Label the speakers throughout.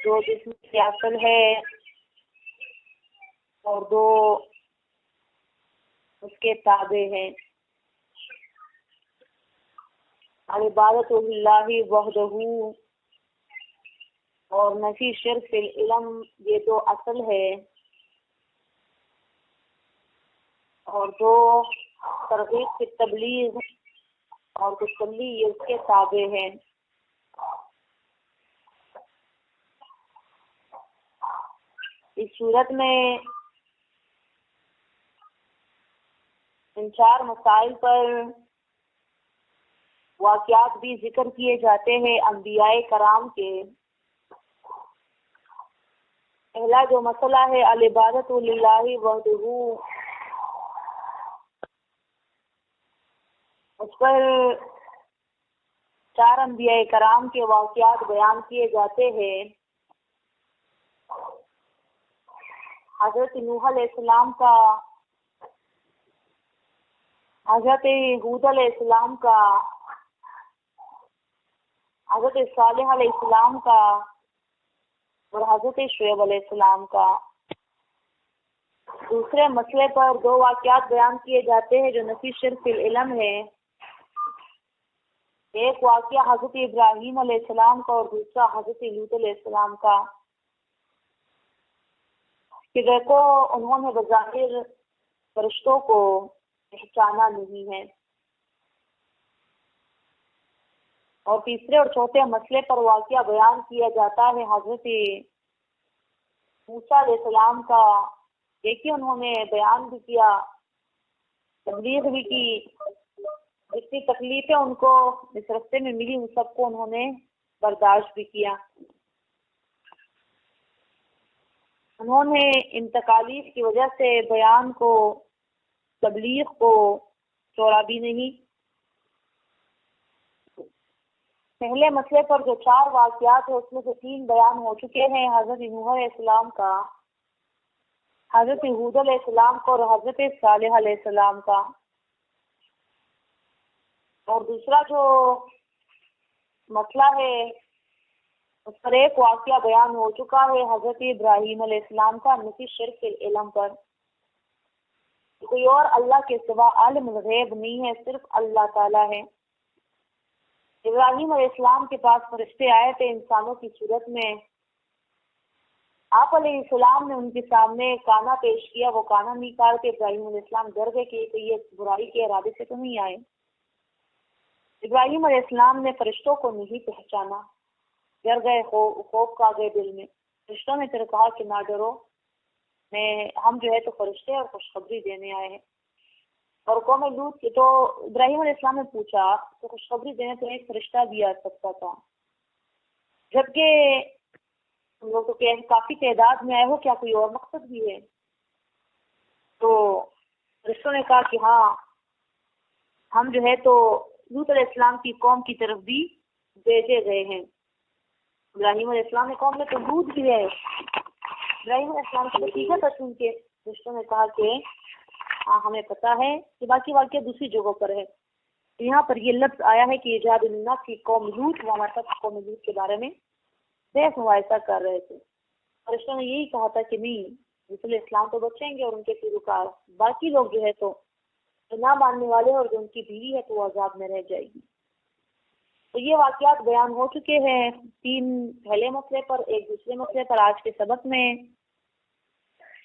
Speaker 1: دو جسم کی اصل ہے اور دو اس کے تابع ہیں۔ عبادت اللہ وحدہ اور نفی شرک فی العلم، یہ دو اصل ہے اور دو ترغیب کی تبلیغ اور تسلی، یہ اس کے تابع ہیں۔ اس صورت میں ان چار مسائل پر واقعات بھی ذکر کیے جاتے ہیں انبیاء کرام کے۔ پہلا جو مسئلہ ہے العبادت للہ وحدہ، اس پر چار انبیاء کرام کے واقعات بیان کیے جاتے ہیں۔ حضرت نوح علیہ السلام کا، حضرت ہود علیہ السلام کا، حضرت صالح علیہ السلام کا اور حضرت شعیب علیہ السلام کا۔ دوسرے مسئلے پر دو واقعات بیان کیے جاتے ہیں جو نفی شرک فی العلم ہے۔ ایک واقعہ حضرت ابراہیم علیہ السلام کا اور دوسرا حضرت لوط علیہ السلام کا، کہ دیکھو انہوں نے بظاہر فرشتوں کو پہچانا نہیں ہے۔ اور تیسرے اور چوتھے مسئلے پر واقعہ بیان کیا جاتا ہے حضرت موسیٰ علیہ السلام کا، دیکھیے انہوں نے بیان بھی کیا، تبلیغ بھی کی، جتنی تکلیفیں ان کو اس راستے میں ملی ان سب کو انہوں نے برداشت بھی کیا۔ انہوں نے ان تکالیف کی وجہ سے بیان کو، تبلیغ کو چھوڑا بھی نہیں۔ پہلے مسئلے پر جو چار واقعات ہیں اس میں سے تین بیان ہو چکے ہیں، حضرت نوح علیہ السلام کا، حضرت ہود علیہ السلام کا اور حضرت صالح علیہ السلام کا۔ اور دوسرا جو مسئلہ ہے اس پر ایک واقعہ بیان ہو چکا ہے حضرت ابراہیم علیہ السلام کا، نفی شرک فی العلم پر۔ کوئی اور اللہ کے سوا عالم الغیب نہیں ہے، صرف اللہ تعالیٰ ہے۔ ابراہیم علیہ السلام کے پاس فرشتے آئے تھے انسانوں کی صورت میں، آپ علیہ السلام نے ان کے سامنے کانا پیش کیا، وہ کانا نکال کے ابراہیم علیہ السلام ڈر گئے کہ یہ برائی کے ارادے سے تو نہیں آئے۔ ابراہیم علیہ السلام نے فرشتوں کو نہیں پہچانا، ڈر گئے، خوف کھا گئے دل میں۔ فرشتوں نے پھر کہا کہ نہ ڈرو، ہم جو ہے تو فرشتے اور خوشخبری دینے آئے ہیں۔ اور قوم لوط کے تو ابراہیم علیہ السلام نے پوچھا تو خوشخبری دینے تو ایک فرشتہ بھی آ سکتا تھا، جبکہ ہم لوگ تو کافی تعداد میں آئے ہو، کیا کوئی اور مقصد بھی ہے؟ تو فرشتوں نے کہا کہ ہاں، ہم جو ہے تو لوط علیہ السلام کی قوم کی طرف بھی بھیجے گئے ہیں۔ ابراہیم علیہ السلام نے قوم میں تو لوط بھی ہے، ابراہیم علیہ السلام کی نتیجہ تھا، سن کے فرشتوں نے کہا کہ ہاں ہمیں پتا ہے کہ باقی واقعہ دوسری جگہوں پر ہے، یہاں پر یہ لفظ آیا ہے کہ ایجاد الناس کی قوم لوط، وہ ہمارے ساتھ قوم لوط کے بارے میں بحث مباحثہ کر رہے تھے۔ فرشتوں نے یہی کہا تھا کہ نہیں، رسول اسلام تو بچیں گے اور ان کے پیروکار، باقی لوگ جو ہے تو نہ ماننے والے اور جو ان کی بیوی ہے تو وہ عذاب میں رہ جائے گی۔ تو یہ واقعات بیان ہو چکے ہیں، تین پہلے مسئلے پر، ایک دوسرے مسئلے پر۔ آج کے سبق میں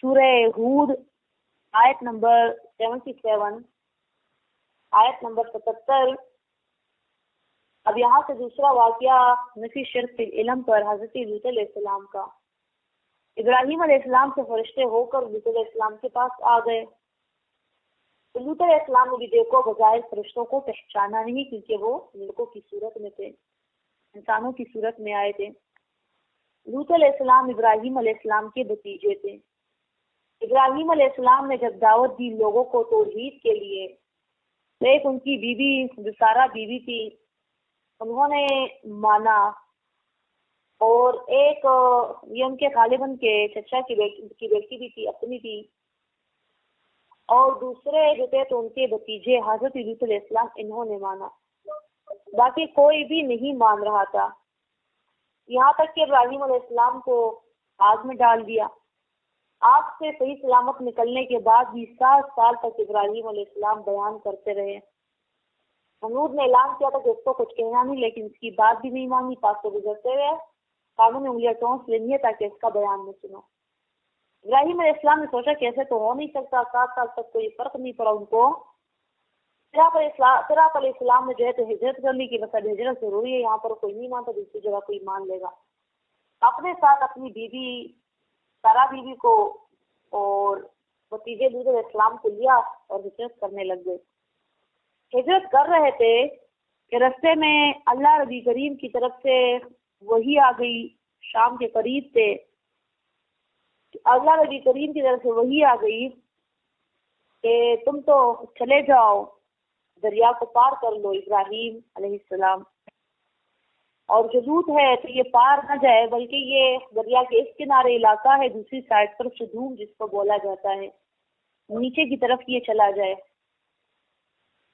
Speaker 1: سورہ ہود آیت نمبر 77، آیت نمبر 77۔ اب یہاں سے دوسرا واقعہ نفی شرک فی العلم پر حضرت لوط علیہ السلام کا۔ ابراہیم علیہ السلام سے فرشتے ہو کر لوط علیہ السلام کے پاس آ گئے۔ تو لوط علیہ السلام نے بھی دیکھو بظاہر فرشتوں کو پہچانا نہیں، کیونکہ وہ لڑکوں کی صورت میں تھے، انسانوں کی صورت میں آئے تھے۔ لوط علیہ السلام ابراہیم علیہ السلام کے بھتیجے تھے۔ ابراہیم علیہ السلام نے جب دعوت دی لوگوں کو توحید کے لیے، تو ایک ان کی بیوی جو سارا بیوی تھی انہوں نے مانا، اور ایک یہ ان کے غالباً کے چچا کی بیٹی بھی تھی، اپنی تھی، اور دوسرے جو تھے تو ان کے بھتیجے حضرت لوط علیہ السلام، انہوں نے مانا۔ باقی کوئی بھی نہیں مان رہا تھا، یہاں تک کہ ابراہیم علیہ السلام کو آگ میں ڈال دیا۔ آگ سے صحیح سلامت نکلنے کے بعد بھی 7 سال تک ابراہیم علیہ السلام بیان کرتے رہے۔ نمرود نے اعلان کیا تھا کہ اس کو کچھ کہنا نہیں، لیکن اس کی بات بھی نہیں مانی۔ پاس سے گزرتے ہوئے کانوں میں انگلیاں ٹونس لینی ہے تاکہ اس کا بیان نہ سنو۔ ابراہیم علیہ السلام نے سوچا کہ ایسے تو ہو نہیں سکتا، 7 سال تک کوئی فرق نہیں پڑا ان کو۔ پھر آپ علیہ السلام نے جو ہے تو ہجرت کر لی کہ بس ہجرت ضروری ہے، یہاں پر کوئی نہیں مانتا، دوسری جگہ کوئی مان لے گا۔ اپنے ساتھ اپنی بیوی سارا بیوی کو اور بھتیجے لوط علیہ السلام کو لیا اور ہجرت کرنے لگ گئے۔ ہجرت کر رہے تھے کہ رستے میں اللہ نبی کریم کی طرف سے وحی آ گئی، شام کے قریب تھے، اللہ نبی کریم کی طرف سے وحی آ گئی کہ تم تو چلے جاؤ، دریا کو پار کر لو ابراہیم علیہ السلام، اور جو لوط ہے تو یہ پار نہ جائے بلکہ یہ دریا کے اس کنارے علاقہ ہے، دوسری سائڈ پر سدوم جس کو بولا جاتا ہے، نیچے کی طرف یہ چلا جائے۔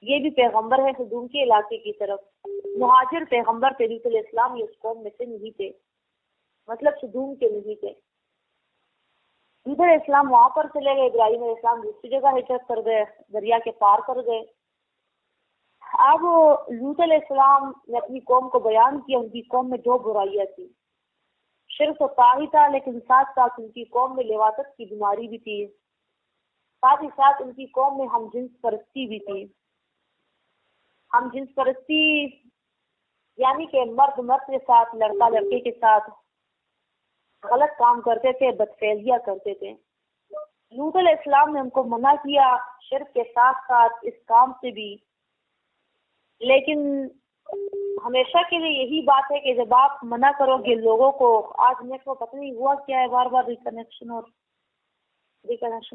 Speaker 1: یہ بھی پیغمبر ہے سدوم کے علاقے کی طرف، مہاجر پیغمبر تھے لوط علیہ السلام، یہ اس قوم میں سے نہیں تھے، مطلب سدوم کے نہیں تھے۔ لوط علیہ السلام وہاں پر چلے گئے، ابراہیم علیہ السلام دوسری جگہ ہجرت کر گئے، دریا کے پار کر گئے۔ اب لوط علیہ السلام نے اپنی قوم کو بیان کیا، ان کی قوم میں 2 برائیاں تھی، شرک و طاغی تھا، لیکن ساتھ ساتھ ان کی قوم میں لواطت کی بیماری بھی تھی، ساتھ ہی ساتھ ان کی قوم میں ہم جنس پرستی بھی تھی۔ ہم جنس پرستی یعنی کہ مرد مرد کے ساتھ، لڑکا لڑکے کے ساتھ غلط کام کرتے تھے، بدفعلیاں کرتے تھے۔ لوط علیہ السلام نے ان کو منع کیا شرک کے ساتھ ساتھ اس کام سے بھی، لیکن ہمیشہ کے لیے یہی بات ہے کہ جب آپ منع کرو گے لوگوں کو، آج نیٹ کو پتہ نہیں ہوا کیا ہے، بار بار ریکنیکشن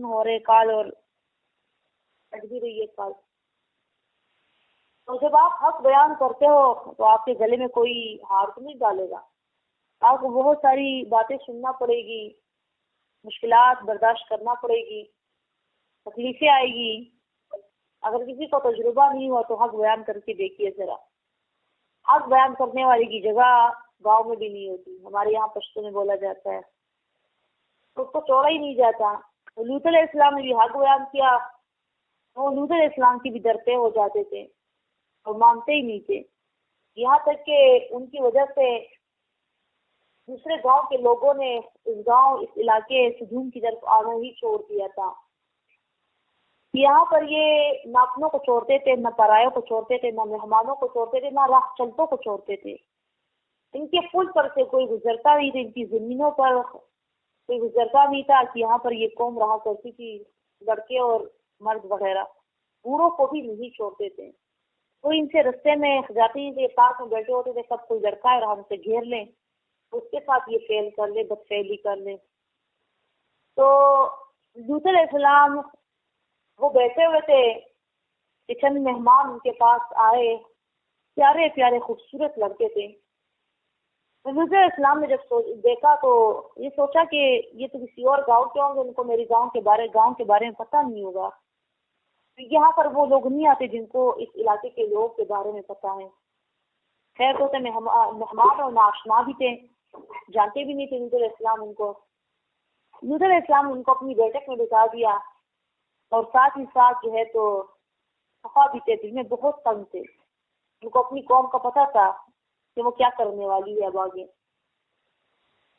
Speaker 1: ہو رہے کال اور کٹ بھی رہی ہے کال۔ تو جب آپ حق بیان کرتے ہو تو آپ کے گلے میں کوئی ہار تو نہیں ڈالے گا، آپ کو بہت ساری باتیں سننا پڑے گی، مشکلات برداشت کرنا پڑے گی، تکلیفیں آئے گی۔ اگر کسی کو تجربہ نہیں ہوا تو حق بیان کر کے دیکھیے ذرا، حق بیان کرنے والے کی جگہ گاؤں میں بھی نہیں ہوتی، ہمارے یہاں پشتو میں بولا جاتا ہے، تو اس کو چھوڑا ہی نہیں جاتا۔ لوط علیہ السلام نے بھی حق بیان کیا، وہ لوط علیہ السلام کی بھی ڈرتے ہو جاتے تھے اور مانتے ہی نہیں تھے، یہاں تک کہ ان کی وجہ سے دوسرے گاؤں کے لوگوں نے اس علاقے سدوم کی طرف آنا ہی چھوڑ دیا تھا۔ یہاں پر یہ نہ اپنوں کو چھوڑتے تھے، نہ پرایوں کو چھوڑتے تھے، نہ مہمانوں کو چھوڑتے تھے، نہ راہ چلتوں کو چھوڑتے تھے۔ ان کے پل پر سے کوئی گزرتا نہیں تھا، ان کی زمینوں پر کوئی گزرتا نہیں تھا کہ یہاں پر یہ قوم رہا کرتی تھی، لڑکے اور مرد وغیرہ، بوڑھوں کو بھی نہیں چھوڑتے تھے۔ کوئی ان سے رستے میں جاتے نہیں تھے، پارک میں بیٹھے ہوتے تھے، سب کوئی لڑکا ہے اور ہم سے گھیر لیں، اس کے ساتھ یہ فیل کر لے، بدفعلی کر لے۔ تو لوط علیہ السلام وہ بیٹھے ہوئے تھے کہ چند مہمان ان کے پاس آئے، پیارے پیارے خوبصورت لڑکے تھے۔ لوط علیہ السلام نے جب دیکھا تو یہ سوچا کہ یہ تو کسی اور گاؤں کے ہوں گے، ان کو میری گاؤں کے بارے میں پتہ نہیں ہوگا، یہاں پر وہ لوگ نہیں آتے جن کو اس علاقے کے لوگ کے بارے میں پتہ ہے۔ خیر تو مہمان اور ناشنا بھی تھے، جانتے بھی نہیں تھے لوط علیہ السلام ان کو۔ لوط علیہ السلام نے ان کو اپنی بیٹھک میں بٹھا دیا اور ساتھ ہی ساتھ جو ہے تو خفا بھی تھے، دل میں بہت تنگ تھے، ان کو اپنی قوم کا پتہ تھا کہ وہ کیا کرنے والی ہے اب آگے۔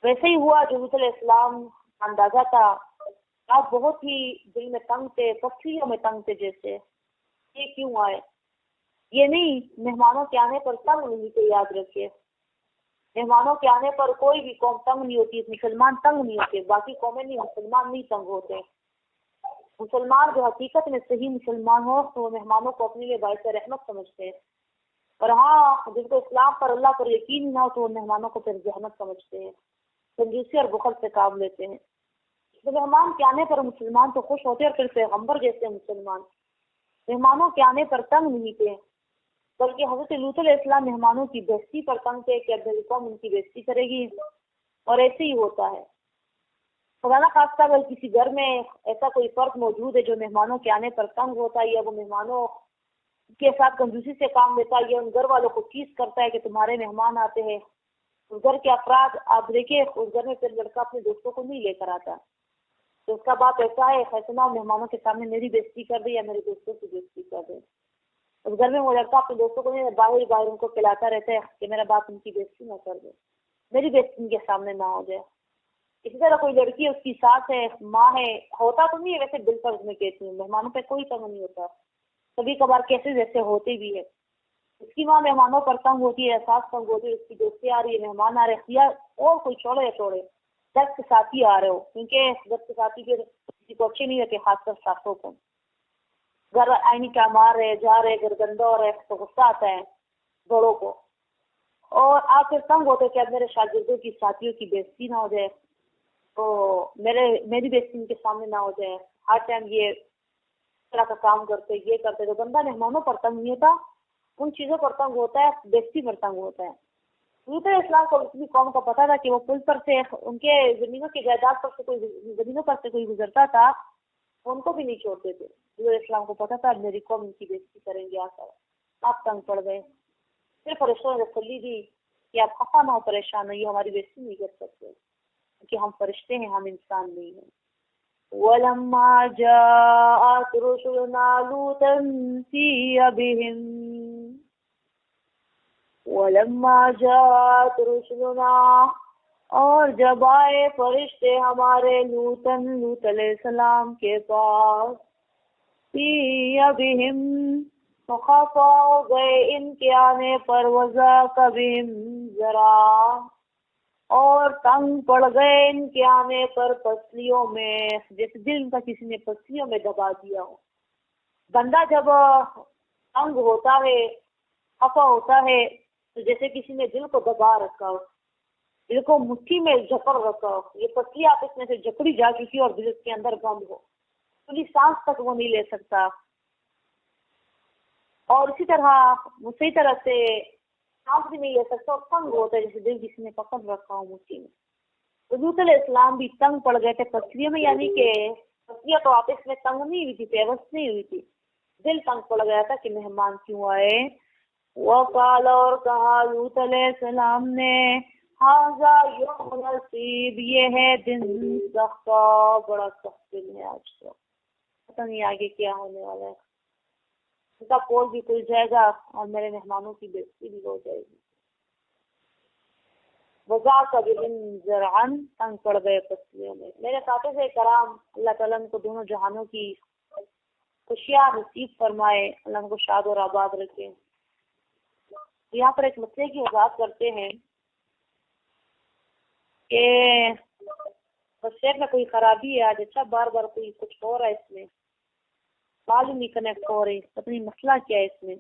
Speaker 1: ویسے ہی ہوا جو لوط علیہ السلام اندازہ تھا، آپ بہت ہی دل میں تنگ تھے، پتھریوں میں تنگ تھے، جیسے یہ کیوں آئے۔ یہ نہیں مہمانوں کے آنے پر تنگ نہیں تھے، یاد رکھیے، مہمانوں کے آنے پر کوئی بھی قوم تنگ نہیں ہوتی، مسلمان تنگ نہیں ہوتے، باقی قومیں نہیں، مسلمان نہیں تنگ ہوتے۔ مسلمان جو حقیقت میں صحیح مسلمان ہو تو وہ مہمانوں کو اپنے لیے باعث رحمت سمجھتے ہیں، اور ہاں جن کو اسلام پر اللہ پر یقین نہ ہو تو وہ مہمانوں کو پھر جہنت سمجھتے ہیں، کنجوسی اور بخل سے کام لیتے ہیں۔ تو مہمان کے آنے پر مسلمان تو خوش ہوتے اور پھر پیغمبر جیسے مسلمان مہمانوں کے آنے پر تنگ نہیں تھے، بلکہ حضرت لوط علیہ السلام مہمانوں کی بےزتی پر تنگ تھے کہ اب میری قوم ان کی بےزتی کرے گی، اور ایسے ہی ہوتا ہے۔ خدا نہ خواستہ اگر کسی گھر میں ایسا کوئی فرد موجود ہے جو مہمانوں کے آنے پر تنگ ہوتا ہے، یا وہ مہمانوں کے ساتھ کنجوسی سے کام لیتا ہے، یہ ان گھر والوں کو چیز کرتا ہے کہ تمہارے مہمان آتے ہیں، اس گھر کے افراد آپ دیکھیں اس گھر میں پھر لڑکا اپنے دوستوں کو نہیں لے کر آتا، تو اس کا باپ ایسا ہے فیصلہ مہمانوں کے سامنے میری بےزتی کر دے یا میرے دوستوں کی بےزتی کر دے، اس گھر میں وہ لڑکا اپنے دوستوں کو نہیں باہر ان کو کھلاتا رہتا ہے کہ میرا باپ ان کی بےزتی نہ کر دے، میری بےزتی ان کے سامنے نہ ہو جائے۔ اسی طرح کوئی لڑکی اس کی ساس ہے، ماں ہے، ہوتا تو نہیں ہے ویسے دل فرض میں کہتی ہوں، مہمانوں پہ کوئی تنگ نہیں ہوتا، کبھی کبھار کیسے جیسے ہوتے بھی ہے، اس کی ماں مہمانوں پر تنگ ہوتی ہے، احساس تنگ ہوتی ہے، اس کی دوستی آ رہی ہے، مہمان آ رہے ہیں، یا اور کوئی چھوڑے یا چھوڑے 10 کے ساتھی آ رہے ہو، کیونکہ 10 کے ساتھی کے کسی کو اچھے نہیں رہتے، خاص کر ساسوں کو، گھر آئینی کیا مار رہے جا رہے، گھر گندا ہو رہے تو غصہ آتا ہے بڑوں کو، اور آپ پھر تنگ ہوتے کہ اب میرے شاگردوں کی ساتھیوں کی بےزتی نہ ہو جائے، تو میری بےزتی ان کے سامنے نہ ہو جائے، ہر ٹائم یہ طرح کا کام کرتے یہ کرتے، تو بندہ مہمانوں پر تنگ نہیں ہوتا، ان چیزوں پر تنگ ہوتا ہے، بےزتی پر تنگ ہوتا ہے۔ حضرت اسلام کو اپنی قوم کا پتا تھا کہ وہ پل پر سے ان کے زمینوں کی جائیداد پر سے کوئی گزرتا تھا، ان کو بھی نہیں چھوڑتے تھے، حضرت اسلام کو پتا تھا میری قوم ان کی بےزتی کریں گے، آ کر آپ تنگ پڑ گئے، پھر فرشتوں نے تسلی دی کہ آپ خفا نہ ہو، پریشان نہیں، یہ ہماری بےزتی نہیں کر سکتے کیونکہ ہم فرشتے ہیں، ہم انسان نہیں ہیں۔ وَلَمَّا جَاءَتْ رُسُلُنَا لُوطًا سِيءَ بِهِمْ وَلَمَّا جَاءَتْ رُسُلُنَا، اور جب آئے فرشتے ہمارے لوط علیہ السلام کے پاس، سِيءَ بِهِمْ، تو خفا ہو گئے ان کے آنے پر، وَضَاقَ بِهِمْ ذَرْعًا، اور تنگ پڑ گئے ان کے آنے پر پسلیوں میں، جیسے دل کا کسی نے پسلیوں میں دبا دیا ہو۔ بندہ جب تنگ ہوتا ہے، خفا ہوتا ہے، تو جیسے کسی نے دل کو دبا رکھا ہو، دل کو مٹھی میں جکڑ رکھا ہو، یہ پسلی آپ اس میں سے جکڑی جا چکی اور دل اس کے اندر بند ہو، پوری سانس تک وہ نہیں لے سکتا، اور اسی طرح وہ صحیح طرح سے سانس بھی نہیں لے سکتا اور تنگ ہوتا ہے، جیسے دل کسی نے پکڑ رکھا ہو مٹھی میں۔ حضرت علیہ السلام بھی تنگ پڑ گئے تھے پسلیوں میں، یعنی کہ پسلیاں تو آپس میں تنگ نہیں ہوئی تھی، پیوست نہیں ہوئی تھی، دل تنگ پڑ گیا تھا کہ مہمان کیوں آئے۔ وقال، اور کہا لوط علیہ السلام نے، ھذا یوم نصیب، یہ ہے دن سخت، بڑا سخت دن ہے آج کا، پتہ نہیں آگے کیا ہونے والا ہے، ان کا پول بھی کھل جائے گا اور میرے مہمانوں کی بےزتی بھی ہو جائے گی۔ وَضَاقَ بِهِمْ ذَرْعًا، تنگ پڑ گئے پسلیوں میں۔ میرے اساتذہ کرام، اللہ تعالیٰ ان کو دونوں جہانوں کی خوشیاں نصیب فرمائے، اللہ ان کو شاد اور آباد رکھے۔ یہاں پر ایک مسئلے کی وضاحت کرتے ہیں کہ شہر میں کوئی خرابی ہے آج، اچھا بار بار کوئی کچھ ہو رہا ہے اس میں، معلوم نہیں کنیکٹ ہو رہی، پتہ نہیں مسئلہ کیا ہے اس میں،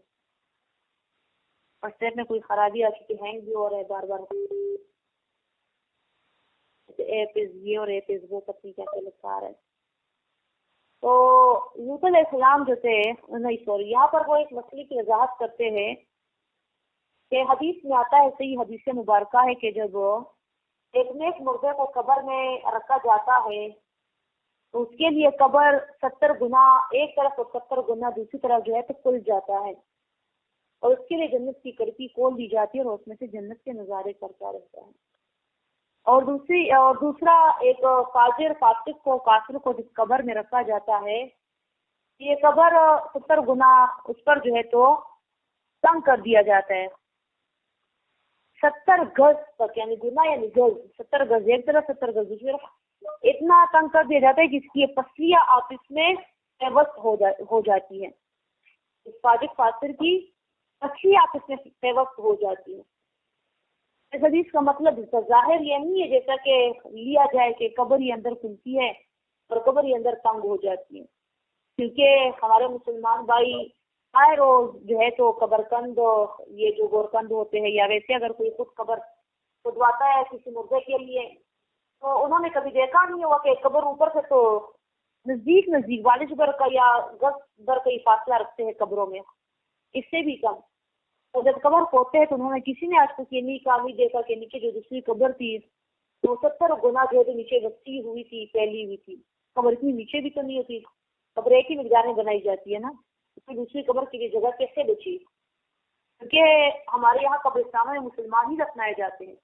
Speaker 1: اور شہر میں کوئی خرابی آ چکی، ہینگ بھی ہو رہا ہے بار بار، ایپ یہ اور ایپ وہ پتہ نہیں کیا لکھا رہا ہے۔ تو لوط علیہ السلام جو تھے، نہیں سوری، یہاں پر وہ ایک مسئلے کی وضاحت کرتے ہیں کہ حدیث میں آتا ہے، صحیح حدیث مبارکہ ہے کہ جب ایک نیک مردے کو قبر میں رکھا جاتا ہے تو اس کے لیے قبر 70 گنا ایک طرف اور 70 گنا دوسری طرف جو ہے تو کھل جاتا ہے، اور اس کے لیے جنت کی کھڑکی کھول دی جاتی ہے اور اس میں سے جنت کے نظارے کرتا رہتا ہے۔ اور دوسرا ایک فاجر فاسق کو، کافر کو جس قبر میں رکھا جاتا ہے، یہ قبر 70 گنا اس پر جو ہے تو تنگ کر دیا جاتا ہے، 70 گز تک، یعنی گنا یعنی گز، 70 گز ایک طرف 70 گز دوسری طرف، اتنا تنگ کر دیا جاتا ہے کہ اس کی پسلیاں آپس میں پیوست ہو جاتی ہیں، اس فاجر فاسر کی پسلیاں آپس میں پیوست ہو جاتی ہیں۔ اس حدیث کا مطلب اس کا ظاہر یہ نہیں ہے جیسا کہ لیا جائے کہ قبر ہی اندر کھلتی ہے اور قبر ہی اندر تنگ ہو جاتی ہے، کیونکہ ہمارے مسلمان بھائی آئے روز جو ہے تو قبر کند، یہ جو گورکند ہوتے ہیں، یا ویسے اگر کوئی خود قبر کھدواتا ہے کسی مردے کے لیے تو انہوں نے کبھی دیکھا نہیں ہوا کہ قبر اوپر سے تو نزدیک 40 گز کا یا گز در کا فاصلہ رکھتے ہیں قبروں میں، اس سے بھی کم، اور جب قبر کھودتے ہیں تو انہوں نے کسی نے آج تک یہ نہیں کہا، نہیں دیکھا کہ نیچے جو دوسری قبر تھی وہ 70 گنا جو ہے تو نیچے وسیع ہوئی تھی، پھیلی ہوئی تھی، قبر اتنی نیچے بھی تو نہیں ہوتی، قبر ایک ہی مقدار میں بنائی جاتی ہے نا، کوئی دوسری قبر کے لیے جگہ کیسے بچی؟ کیونکہ ہمارے یہاں قبرستانوں میں مسلمان ہی دفنائے جاتے ہیں،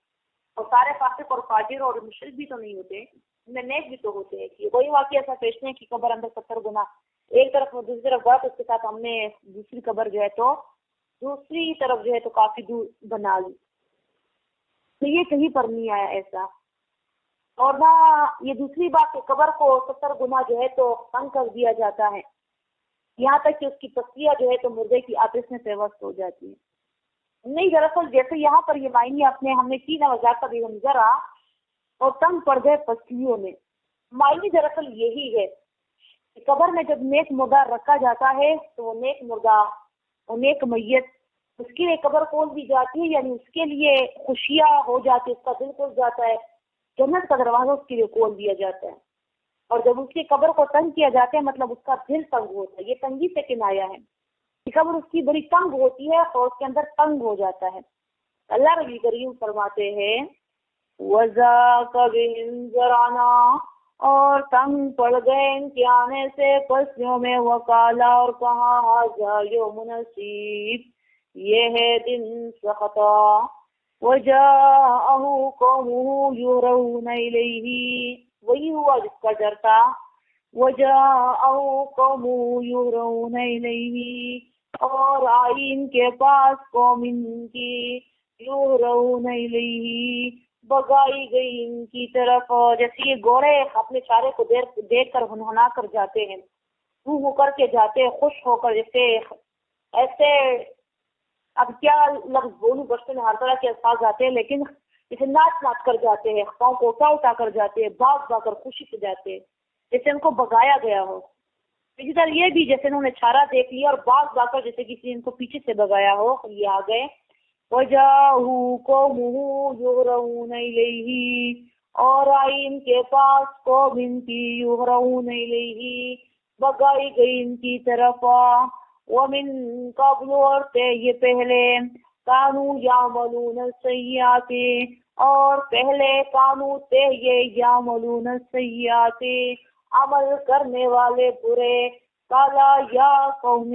Speaker 1: اور سارے فاسق اور فاجر اور مشرک بھی تو نہیں ہوتے، ان میں نیک بھی تو ہوتے ہیں. کہ وہی واقعہ ایسا پیش نہیں کہ قبر اندر 70 گنا ایک طرف دوسری طرف بڑا، تو اس کے ساتھ ہم نے دوسری قبر جو ہے تو دوسری طرف جو ہے تو کافی دور بنا لی. تو یہ کہیں پر نہیں آیا ایسا. اور نہ یہ دوسری بات کہ قبر کو 70 گنا جو ہے تو تنگ کر دیا جاتا ہے، یہاں تک کہ اس کی تصویر جو ہے تو مردے کی آتش میں پیوست ہو جاتی ہے. نہیں، دراصل جیسے یہاں پر یہ معنی ہم نے کی نا وضاحت بھی ذرا اور تنگ پڑ گئے پسلیوں میں. معنی دراصل یہی ہے کہ قبر میں جب نیک مردہ رکھا جاتا ہے تو وہ نیک مردہ اور نیک میت اس کے لیے قبر کھول دی جاتی ہے، یعنی اس کے لیے خوشیاں ہو جاتی ہے، اس کا دل کھل جاتا ہے، جنت کا دروازہ اس کے لیے کھول دیا جاتا ہے. اور جب اس کی قبر کو تنگ کیا جاتا ہے مطلب اس کا دل تنگ ہوتا ہے. یہ تنگی سے کنایا ہے کہ قبر اس کی بڑی تنگ ہوتی ہے اور اس کے اندر تنگ ہو جاتا ہے. اللہ ربی کریم فرماتے ہیں وَذَاكَ بِهِمْ ذَرَانَا، اور تنگ پڑ گئے ان کے آنے سے پسیوں میں. وَقَالَ، اور کہا هَذَا يَوْمٌ عَسِيرٌ، یہ ہے دن سختا. وَجَاءَهُ قَوْمُهُ يُهْرَعُونَ إِلَيْهِ، وہی ہوا جس کا ڈر تھا. وَجَاءَهُ قَوْمُهُ يُهْرَعُونَ إِلَيْهِ، اور آئی ان کے پاس قوم ان کی يُهْرَعُونَ إِلَيْهِ، بگائی گئی ان کی طرف. جیسے یہ گورے اپنے چارے کو دیکھ کر ہنہنا کر جاتے ہیں، رو ہو کر کے جاتے ہیں، خوش ہو کر، جیسے ایسے اب کیا لفظ بولوں، بچپن میں ہر طرح کے الفاظ آتے ہیں، لیکن جیسے ناچ ناچ کر جاتے ہیں، پاؤں کو اٹھا کر جاتے ہیں، بھاگ کر خوشی سے جاتے ہیں، جیسے ان کو بگایا گیا ہو. اسی طرح یہ بھی جیسے انہوں نے چھارا دیکھ لیا اور بھاگ کر جیسے کسی ان کو پیچھے سے بگایا ہو، یہ آ گئے. وَجَاءَهُ قَوْمُهُ يُهْرَعُونَ إِلَيْهِ، اور آئی ان کے پاس قوم ان کی يُهْرَعُونَ إِلَيْهِ، بگائی گئی ان کی طرف. وَمِن قَبْلُ، اور تھے یہ پہلے، كَانُوا يَعْمَلُونَ السَّيِّئَاتِ، اور پہلے كَانُوا تھے یہ يَعْمَلُونَ السَّيِّئَاتِ، عمل کرنے والے برے. قَالَ يَا قَوْمِ،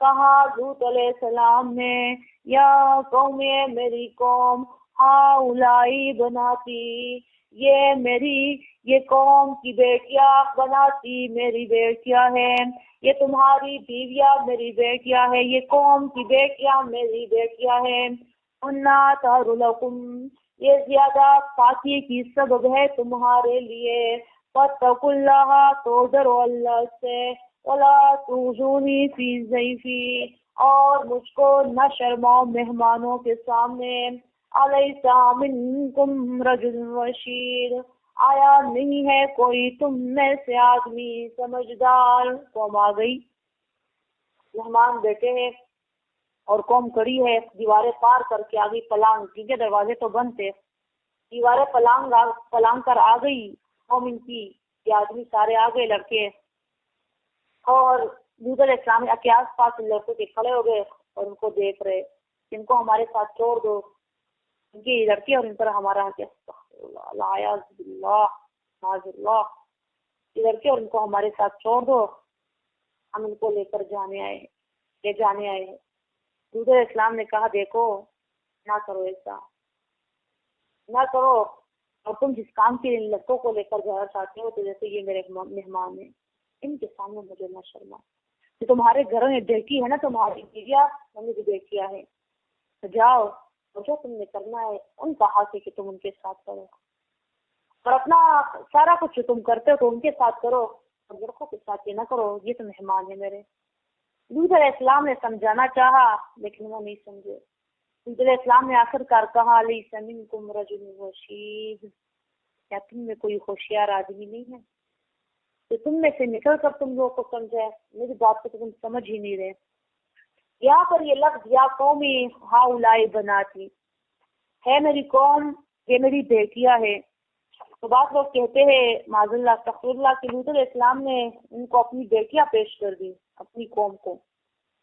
Speaker 1: کہا لوط علیہ السلام نے، یا قوم، میری قوم، ہاؤلائی بناتی، یہ قوم کی بیٹیاں، بناتی میری بیٹیاں ہیں، یہ تمہاری بیویاں میری بیٹیاں ہیں، یہ قوم کی بیٹیاں میری بیٹیاں ہیں. اُنَّا طَہْرُ لَكُمْ، یہ زیادہ پاکی کی سبب ہے تمہارے لیے. فَاتَّقُوا اللَّهَ، تو ڈرو اللہ سے. وَلَا تُخْزُونِي فِي ضَيْفِي، اور مجھ کو نہ شرماؤ مہمانوں کے سامنے. أَلَيْسَ مِنكُمْ رَجُلٌ رَشِيدٌ، آیا نہیں ہے کوئی تم میں سے آدمی سمجھدار. قوم آ گئی، مہمان بیٹھے ہیں اور قوم کڑی ہے، دیواریں پار کر کے آ گئی. پلانگ، کیونکہ دروازے تو بند تھے، دیواریں پلانگ کر آ گئی قوم ان کی. یہ آدمی سارے آ گئے، لڑکے، اور لوط علیہ السلام کے آس پاس لڑکوں کے کھڑے ہو گئے اور ان کو دیکھ رہے. ان کو ہمارے ساتھ چھوڑ دو، ان کی لڑکی اور ان پر ہمارا حق اللہ، یہ لڑکے اور ان کو ہمارے ساتھ چھوڑ دو، ہم ان کو لے جانے آئے ہیں. لوط علیہ السلام نے کہا دیکھو، نہ کرو ایسا، نہ کرو. اور تم جس کام کے لیے لڑکوں کو لے کر جانا چاہتے ہو، تو جیسے یہ میرے مہمان ہیں، ان کے سامنے مجھے نہ شرما. کہ تمہارے گھروں میں بیٹی ہے نا، تمہاری بیویاں ہمیں بھی بیٹیاں ہیں، تو جاؤ اور جو تم نے کرنا ہے ان کا حق ہے کہ تم ان کے ساتھ کرو، اور اپنا سارا کچھ جو تم کرتے ہو تو ان کے ساتھ کرو، اور لڑکوں کے ساتھ یہ نہ کرو، یہ تو مہمان ہے میرے. لوط علیہ السلام نے سمجھانا چاہا لیکن وہ نہیں سمجھے. لوط علیہ السلام نے آخر کار کہا لیس منکم رجل رشید، کیا تم میں کوئی ہوشیار آدمی نہیں ہے تو تم میں سے نکل کر تم لوگوں کو سمجھائے؟ میری بات کو تو تم سمجھ ہی نہیں رہے. یہاں پر یہ لفظ یا قومی ہاؤلائی بناتی ہے، میری قوم، یہ میری بیٹیاں ہے. تو بعض لوگ کہتے ہیں معاذ اللہ استغفر اللہ کہ لوط علیہ السلام نے ان کو اپنی بیٹیاں پیش کر دی اپنی قوم کو.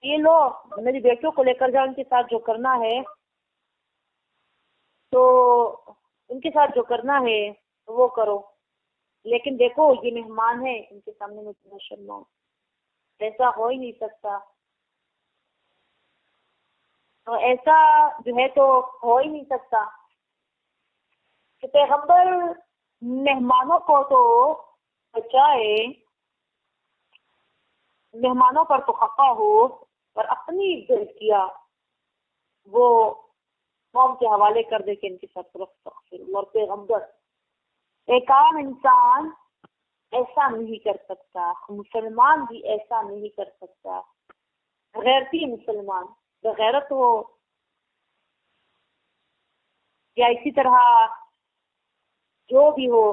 Speaker 1: یہ لو میری بیٹیوں کو لے کر جاؤ، ان کے ساتھ جو کرنا ہے تو ان کے ساتھ جو کرنا ہے وہ کرو، لیکن دیکھو یہ مہمان ہے، ان کے سامنے مجھے نہ شرماؤ. ایسا ہو ہی نہیں سکتا. تو ایسا جو ہے تو ہو ہی نہیں سکتا کہ پیغمبر مہمانوں کو تو بچائے، مہمانوں پر تو خفا ہو، اور اپنی غلطیاں وہ قوم کے حوالے کر دے کہ ان کے ساتھ رخ. اور پیغمبر ایک عام انسان ایسا نہیں کر سکتا، مسلمان بھی ایسا نہیں کر سکتا. غیرتی مسلمان بغیرت ہو یا اسی طرح جو بھی ہو،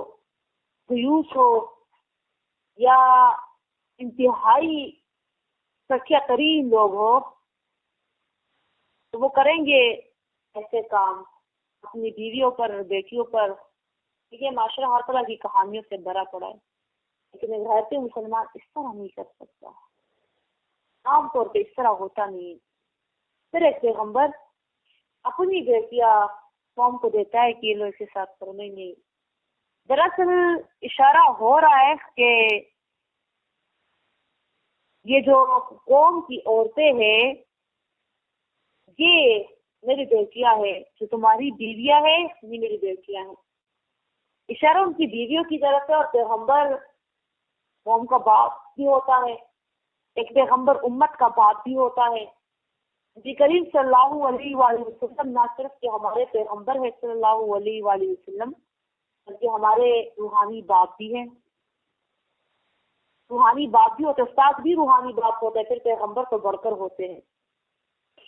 Speaker 1: دیوس ہو یا انتہائی سچا ترین لوگ ہو، تو وہ کریں گے ایسے کام اپنی بیویوں پر، بیٹیوں پر. یہ معاشرہ ہر طرح کی کہانیوں سے بھرا پڑا ہے، لیکن ایک غیرتی مسلمان اس طرح نہیں کر سکتا. عام طور پہ اس طرح ہوتا نہیں. پھر ایک پیغمبر اپنی بیٹیاں قوم کو دیتا ہے کہ یہ لوگ اس کے ساتھ کرو. نہیں. دراصل اشارہ ہو رہا ہے کہ یہ جو قوم کی عورتیں ہیں یہ میری بیٹیاں ہیں، جو تمہاری بیویاں ہیں یہ میری بیٹیاں ہیں. اشارہ ان کی بیویوں کی طرف ہے. اور پیغمبر قوم کا باپ بھی ہوتا ہے، ایک پیغمبر امت کا باپ بھی ہوتا ہے. جی کریم صلی اللہ علیہ وآلہ وسلم نہ صرف کہ ہمارے پیغمبر ہے صلی اللہ علیہ وآلہ وسلم، بلکہ ہمارے روحانی باپ بھی ہیں. روحانی باپ بھی ہوتے، استاد بھی روحانی باپ ہوتا ہے، پھر پیغمبر تو بڑھ کر ہوتے ہیں.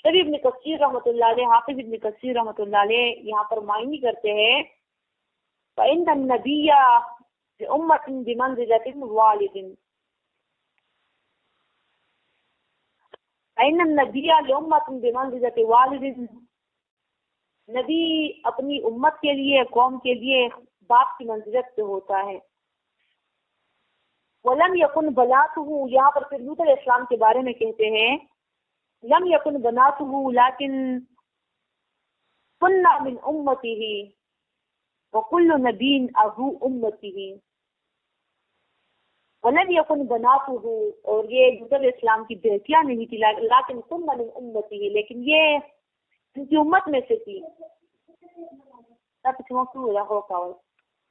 Speaker 1: تبھی ابن کثیر رحمۃ اللہ علیہ، حافظ ابن کثیر رحمۃ اللہ علیہ یہاں پر معنی کرتے ہیں فَإِنَّ النَّبِيَّ بِأُمَّةٍ بِمَنزِلَةِ وَالِدٍ. فَإِنَّ النَّبِيَّ لِأُمَّةٍ بِمَنزِلَةِ وَالِدٍ. نبی اپنی امت کے لیے، قوم کے لیے باپ کی منزلت پہ ہوتا ہے. وَلَمْ يَكُنْ بَنَاتُهُ. یہاں پر پھر لوط علیہ السلام کے بارے میں کہتے ہیں لم يكن بناته لكن كنا من امته وكل نبي ابو امته. ولم يكن بناته، اور یہ لوط علیہ السلام کی بیٹیاں نہیں تھی، لیکن كنا من امته، لیکن یہ ان کی امت میں سے تھی.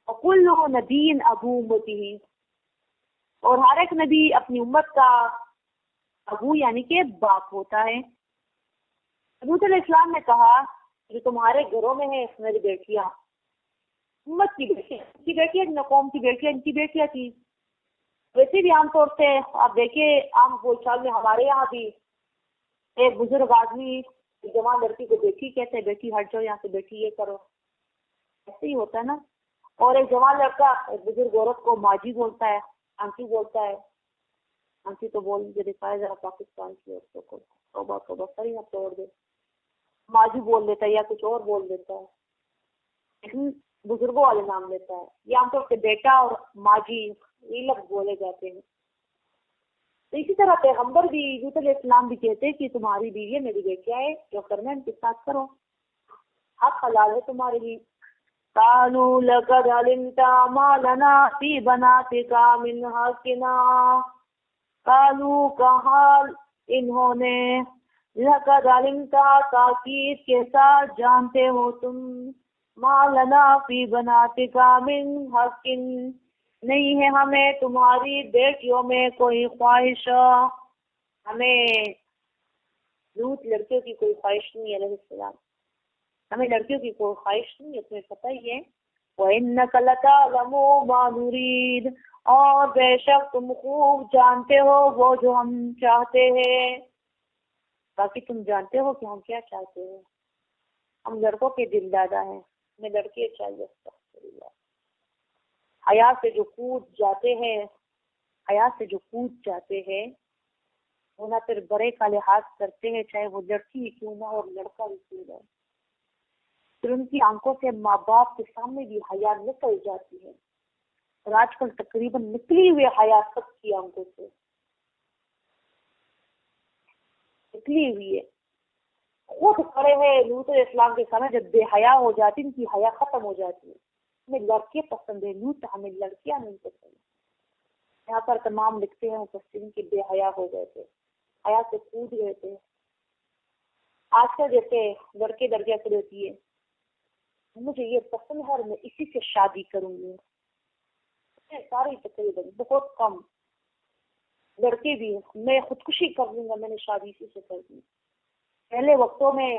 Speaker 1: وكل نبي ابو امته، اور ہر ایک نبی اپنی امت کا ابو یعنی کہ باپ ہوتا ہے. لوط علیہ السلام نے کہا جو تمہارے گھروں میں ہے میری بیٹیاں، امت کی بیٹیاں، ان کی بیٹیاں، جن قوم کی بیٹیاں ان کی بیٹیاں تھی. ویسے بھی عام طور سے آپ دیکھیں عام بول چال میں ہمارے یہاں بھی ایک بزرگ آدمی جوان لڑکی کو بیٹی کہتے ہیں، بیٹی ہٹ جاؤ یہاں سے، بیٹی یہ کرو، ایسے ہی ہوتا ہے نا. اور ایک جوان لڑکا ایک بزرگ عورت کو ماجی بولتا ہے، آنٹی بولتا ہے. آنٹی تو بول مجھے دکھائے ذرا پاکستان کی عورتوں کو، توبہ توبہ سر ہی توڑ دے. ماجی بول دیتا ہے یا کچھ اور بول دیتا ہے، لیکن بزرگوں والے نام لیتا ہے. یہ عام طور سے بیٹا اور ماجی یہ لفظ بولے جاتے ہیں. تو اسی طرح پیغمبر بھی لوط علیہ السلام بھی کہتے ہیں کہ تمہاری بیوی میری بیٹیاں ہے، جو کرنا ہے ان کے ساتھ کرو، حق حلال ہے تمہارے لیے. قالوا لقد علمت ما لنا في بناتك من حقنا. قالوا کہا انہوں نے، لقد علمت تاکید کے ساتھ جانتے ہو تم، ما لنا فی بناتک من حق، نہیں ہے ہمیں تمہاری بیٹیوں میں کوئی خواہش. ہمیں لوط لڑکیوں کی کوئی خواہش نہیں ہے علیہ السلام، ہمیں لڑکیوں کی کوئی خواہش نہیں ہے، تمہیں پتہ ہی ہے. وَإِنَّكَ لَتَعْلَمُ مَا نُرِيدُ، اور بے شک تم خوب جانتے ہو وہ جو ہم چاہتے ہیں. باقی تم جانتے ہو کہ ہم کیا چاہتے ہیں. ہم لڑکوں کے دل دادا ہیں، ہمیں لڑکے چاہیے. حیا سے جو کود جاتے ہیں، حیا سے جو کود جاتے ہیں وہ نہ پھر بڑے کا لحاظ کرتے ہیں، چاہے وہ لڑکی ہی کیوں نہ اور لڑکا ہی کیوں نہ. پھر ان کی آنکھوں سے ماں باپ کے سامنے بھی حیا نکل جاتی ہے، اور آج کل تقریباً نکلی ہوئی حیا سب کی آنکھوں سے نکلی ہوئی ہے. خود کھڑے ہیں لوط علیہ السلام کے سامنے، جب بے حیا ہو جاتی ان کی حیا ختم ہو جاتی ہے. ہمیں لڑکے پسند ہے، لوط ہمیں لڑکیاں نہیں پسند. یہاں پر تمام لکھتے ہیں مفسرین کہ بے حیا ہو گئے تھے، حیا سے کود گئے تھے۔ آج کل جیسے لڑکے لڑکیاں سے ہوتی ہے مجھے یہ پسند ہے اور میں اسی سے شادی کروں گی، سارے تقریباً بہت کم لڑکے بھی میں خودکشی کر لوں گا، میں نے شادی اسی سے کر دی۔ پہلے وقتوں میں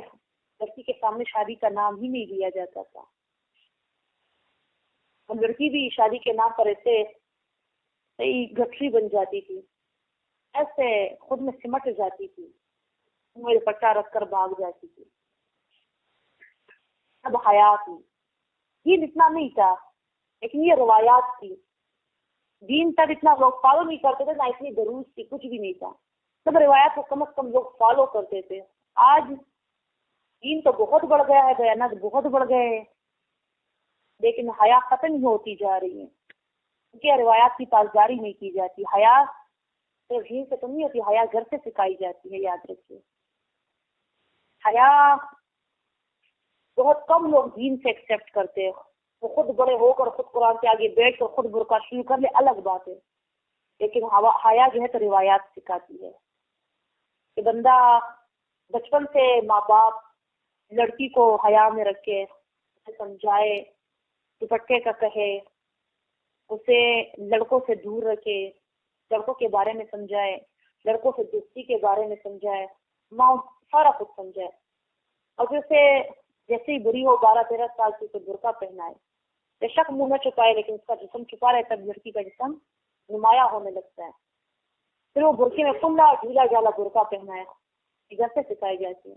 Speaker 1: لڑکی کے سامنے شادی کا نام ہی نہیں لیا جاتا تھا، اور لڑکی بھی شادی کے نام پر ایسے گٹری بن جاتی تھی، ایسے خود میں سمٹ جاتی تھی، میرے پٹا رکھ کر بھاگ جاتی تھی۔ اب حیات یہ اتنا نہیں تھا، لیکن یہ روایات تھی، دین تک اتنا لوگ فالو نہیں کرتے تھے، نہ اتنی ضرورت تھی، کچھ بھی نہیں تھا، سب روایات کو کم از کم لوگ فالو کرتے تھے۔ آج دین تو بہت بڑھ گیا ہے، بیانات بہت بڑھ گئے ہیں، لیکن حیا ختم ہی ہوتی جا رہی ہے، کیونکہ روایات کی پاسداری نہیں کی جاتی۔ حیا صرف دین سے تو نہیں ہوتی، حیا گھر سے سکھائی جاتی ہے، یاد رکھیے۔ حیا بہت کم لوگ دین سے ایکسیپٹ کرتے ہیں، وہ خود بڑے ہو کر خود قرآن کے آگے بیٹھ کر خود برقع شروع کر لے، الگ بات ہے، لیکن حیا جو ہے تو روایات سکھاتی ہے کہ بندہ بچپن سے ماں باپ لڑکی کو حیا میں رکھے، اسے سمجھائے، دوپٹے کا کہے، اسے لڑکوں سے دور رکھے، لڑکوں کے بارے میں سمجھائے، لڑکوں سے دوستی کے بارے میں سمجھائے، ماں سارا کچھ سمجھائے، اور پھر سے جیسے ہی بری ہو 12-13 سال کی اسے برقع پہنائے، بے شک منہ نہ چھپائے لیکن اس کا جسم چھپا رہے، تب لڑکی کا جسم نمایاں ہونے لگتا ہے۔ پھر وہ برقعے میں کھلا ڈھیلا جالا برقع پہنائے، گھر سے سکھائی جاتی ہے،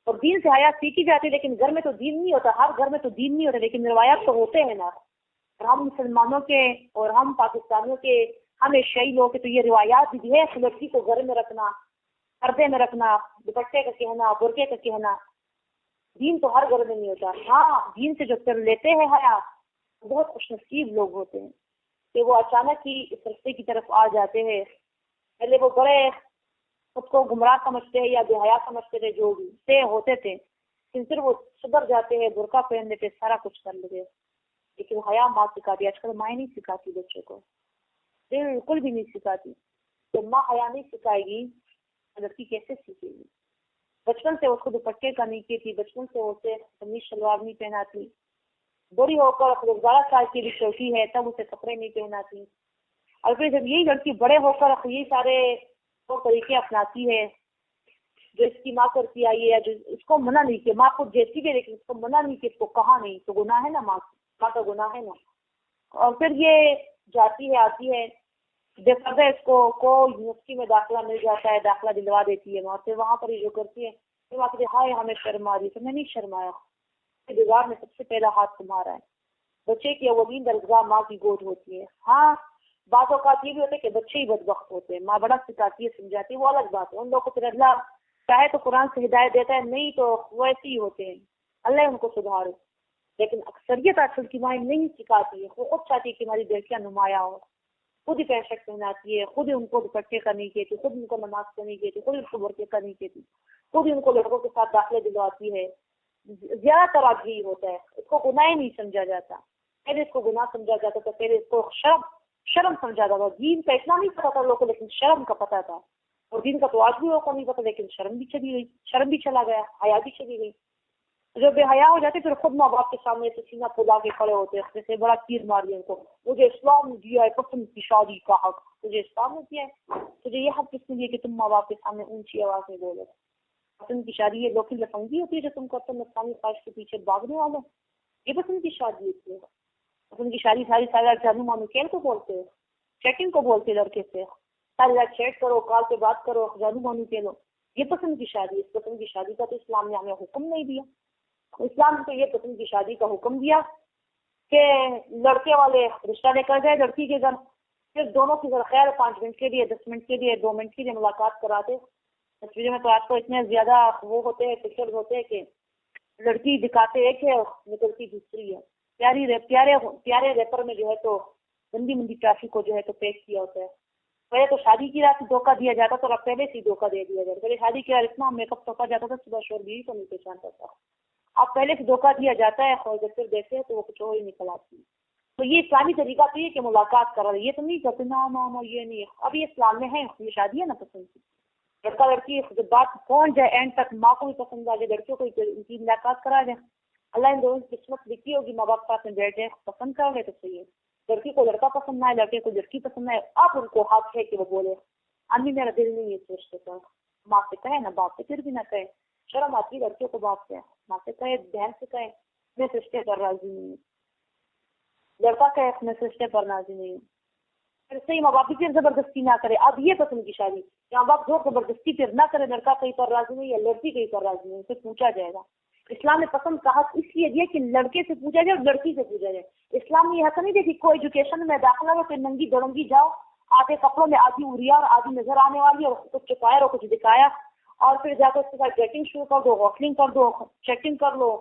Speaker 1: اور دین سے حیا سیکھی جاتی ہے، لیکن گھر میں تو دین نہیں ہوتا، ہر گھر میں تو دین نہیں ہوتا، لیکن روایات تو ہوتے ہیں نا۔ اور ہم مسلمانوں کے اور ہم پاکستانیوں کے ہم ایشیائی لوگ کے تو یہ روایات بھی ہے، لڑکی کو گھر میں رکھنا، پردے میں رکھنا، دوپٹے کا کہنا، برقعے کا کہنا۔ دین تو ہر گھر میں نہیں ہوتا، ہاں دین سے جو کر لیتے ہیں حیا بہت خوش نصیب لوگ ہوتے ہیں کہ وہ اچانک ہی اس رستے کی طرف آ جاتے ہیں۔ پہلے وہ بڑے خود کو گمراہ سمجھتے ہیں یا بے حیا سمجھتے تھے، جو بھی سے ہوتے تھے، لیکن پھر وہ سدھر جاتے ہیں، برقع پہن لیتے، سارا کچھ کر لیتے، لیکن حیا ماں سکھاتی۔ آج کل مائیں نہیں سکھاتی بچوں کو، بالکل بھی نہیں سکھاتی۔ جب ماں حیا نہیں سکھائے گی لڑکی کیسے سیکھے گی؟ بچپن سے اس کو دوپٹے کا نہیں کہتی، بچپن سے اسے قمیص شلوار نہیں پہناتی، بڑی ہو کر 12 سال کی بھی چھوٹی ہے تب اسے کپڑے نہیں پہناتی، اور پھر جب یہی لڑکی بڑے ہو کر یہ سارے طریقے اپناتی ہے جو اس کی ماں کرتی آئی ہے، یا جو اس کو منع نہیں کیا، ماں خود جیسی بھی لیکن اس کو منع نہیں کہ اس کو کہا نہیں، تو گناہ ہے نا، ماں کا گناہ ہے نا۔ اور پھر یہ جاتی ہے، آتی ہے، بے پردہ اس کو یونیورسٹی میں داخلہ مل جاتا ہے، داخلہ دلوا دیتی ہے ماں سے، وہاں پر جو کرتی ہے پھر وہاں کہتے ہائے ہمیں شرم آ رہی ہے، تو میں نہیں شرمایا، دیوار میں سب سے پہلا ہاتھ تمہارا ہے۔ بچے کی اولین درجہ ماں کی گود ہوتی ہے۔ ہاں بعض اوقات یہ بھی ہوتا ہے کہ بچے ہی بدبخت ہوتے ہیں، ماں بڑا سکھاتی ہے، سمجھاتی ہے، وہ الگ بات ہے، ان لوگوں کو پھر اللہ چاہے تو قرآن سے ہدایت دیتا ہے، نہیں تو وہ ایسے ہی ہوتے ہیں، اللہ ان کو سدھارے۔ لیکن اکثریت آج کل کی مائیں نہیں سکھاتی ہے، وہ خود چاہتی ہے کہ ہماری بیٹیاں نمایاں ہو، خود ہی پینٹ شرٹ پہناتی ہے، خود ہی ان کو دوپٹے کا نہیں کہتی، خود ان کو نماز کا نہیں کہتی، خود ان کو برقعے کا نہیں کہتی، خود ہی ان کو لڑکوں کے ساتھ داخلے دلواتی ہے۔ زیادہ تر آج یہی ہوتا ہے، اس کو گناہ ہی نہیں سمجھا جاتا، پہلے اس کو گناہ سمجھا جاتا تھا، پہلے اس کو شرم سمجھا جاتا تھا، دین کا اتنا نہیں پتا تھا لوگوں کو، لیکن شرم کا پتا تھا، اور دین کا تو آج بھی لوگوں کو نہیں پتا، لیکن شرم بھی چلی گئی، شرم بھی چلا گیا، حیا بھی چلی گئی۔ جو بے حیا ہو جاتے پھر خود ماں باپ کے سامنے سے سینہ پھلا کے کھڑے ہوتے ہیں، جیسے بڑا تیر مار دیا ان کو، مجھے اسلام نے دیا ہے پسند کی شادی کا حق، تجھے اسلام نے دیا ہے، تجھے یہ حق کس نے دیا کہ تم ماں باپ کے سامنے اونچی آواز میں بولو؟ پسند کی شادی یہ لوکی لفنگی ہوتی ہے جو تم کرتے ہو، اسلامی خواہش کے پیچھے بھاگنے والے، یہ پسند کی شادی ہوتی ہے؟ پسند کی شادی ساری رات جانو مانو کھیل کو بولتے ہیں، چیٹنگ کو بولتے ہیں، لڑکے سے ساری رات چیٹ کرو، کال پہ بات کرو، جانو مانو کھیلو، یہ پسند کی شادی ہے؟ اس پسند کی شادی کا تو اسلام نے ہمیں حکم نہیں دیا۔ اسلام نے تو یہ پسند کی شادی کا حکم دیا کہ لڑکے والے رشتہ لے کر جائے لڑکی کے گھر، پھر دونوں کی گھر خیر 5 منٹ کے لیے، 10 منٹ کے لیے، 2 منٹ کے لیے ملاقات کراتے۔ تصویروں میں تو آج کو اتنے زیادہ وہ ہوتے ہیں، پکچر ہوتے ہیں کہ لڑکی دکھاتے ایک ہے اور نکلتی دوسری ہے۔ پیارے ریپر میں جو ہے تو گندی مندی ٹرافک کو جو ہے تو پیش کیا ہوتا ہے۔ پہلے تو شادی کی رات دھوکہ دیا جاتا تھا، اور پہلے سے دھوکہ دے دیا جاتا، پہلے شادی کی رات اتنا میک اپ توپا جاتا تھا، صبح شور بیوی کو نہیں پہچانتا تھا، اب پہلے سے دھوکہ دیا جاتا ہے، اور جب پھر دیکھتے ہیں تو وہ کچھ اور ہی نکل آتی ہے۔ تو یہ اسلامی طریقہ تو یہ کہ ملاقات کرا، یہ تو نہیں کرتے نا یہ نہیں ہے. اب یہ اسلام میں ہے، یہ شادی ہے نا پسند کی، لڑکا لڑکی جب بات پہنچ جائے اینڈ تک، ماں کو بھی پسند آ جائے، لڑکیوں کو ان کی ملاقات کرا دیں. اللہ ان دونوں کی قسمت لکھی ہوگی، ماں باپ ساتھ میں بیٹھ جائیں، پسند کر گئے تو صحیح ہے. لڑکی کو لڑکا پسند نہ ہے، لڑکے کو لڑکی پسند ہے، اب ان کو حق ہے کہ وہ بولے امی میرا دل نہیں ہے سوچتے کا. ماں سے کہے نہ باپ سے، پھر بھی نہ کہے، شرم آتی ہے لڑکیوں کو باپ سے. ماں سے کہے، بہن سے کہے میں اس رشتے پر راضی نہیں ہوں، لڑکا کہے میں اس رشتے پر راضی نہیں ہوں. پھر صحیح ماں باپ بھی پھر زبردستی نہ کرے. اب یہ پسند کی شادی ماں باپ زور زبردستی پھر نہ کرے، لڑکا کہیں پر راضی نہیں ہے، لڑکی کہیں پر راضی نہیں، پھر پوچھا جائے گا. اسلام نے پسند کہا اس لیے دیا کہ لڑکے سے پوچھا جائے اور لڑکی سے پوچھا جائے. اسلام نے یہ حق نہیں دیا کہ کوئی ایجوکیشن میں داخلہ ہو پھر ننگی دڑنگی جاؤ، آدھے کپڑوں میں آدھی اریا اور آدھی نظر آنے والی، اور کچھ چھپایا اور کچھ دکھایا، اور پھر جا کر اس کے ساتھ ڈیٹنگ شروع کر دو، ہوٹلنگ کر دو، چیٹنگ کر لو،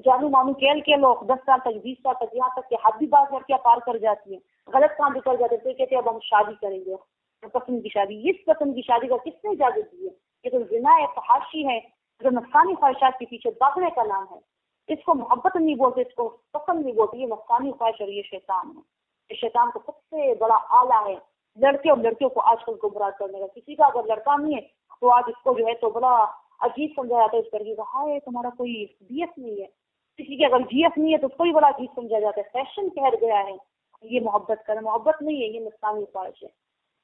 Speaker 1: جانو مانو کھیل کے لو 10 سال تک 20 سال تک، یہاں تک کہ حد بھی بعض لڑکیاں پار کر جاتی ہیں، غلط کام بھی کر جاتے ہیں. پھر کہتے ہیں اب ہم شادی کریں گے، پسند کی شادی. اس پسند کی شادی کا کس نے اجازت دی ہے؟ یہ تو زنا ہے، فحاشی ہے، جو نفسانی خواہشات کے پیچھے بھاگنے کا نام ہے. اس کو محبت نہیں بولتے، اس کو پسند نہیں بولتے، یہ نفسانی خواہش اور یہ شیطان ہے. یہ شیطان کو سب سے بڑا آلہ ہے لڑکے اور لڑکیوں کو آج کل گمراہ کرنے کا. کسی کا اگر لڑکا نہیں ہے تو آج اس کو جو ہے تو بڑا عجیب سمجھا جاتا ہے، اس پر یہ ہائے تمہارا کوئی جی ایف نہیں ہے. کسی کے اگر جی ایف نہیں ہے تو اس کو بھی بڑا عجیب سمجھا جاتا ہے، فیشن ٹھہر گیا ہے. یہ محبت کرنا محبت نہیں ہے، یہ نفسانی خواہش ہے،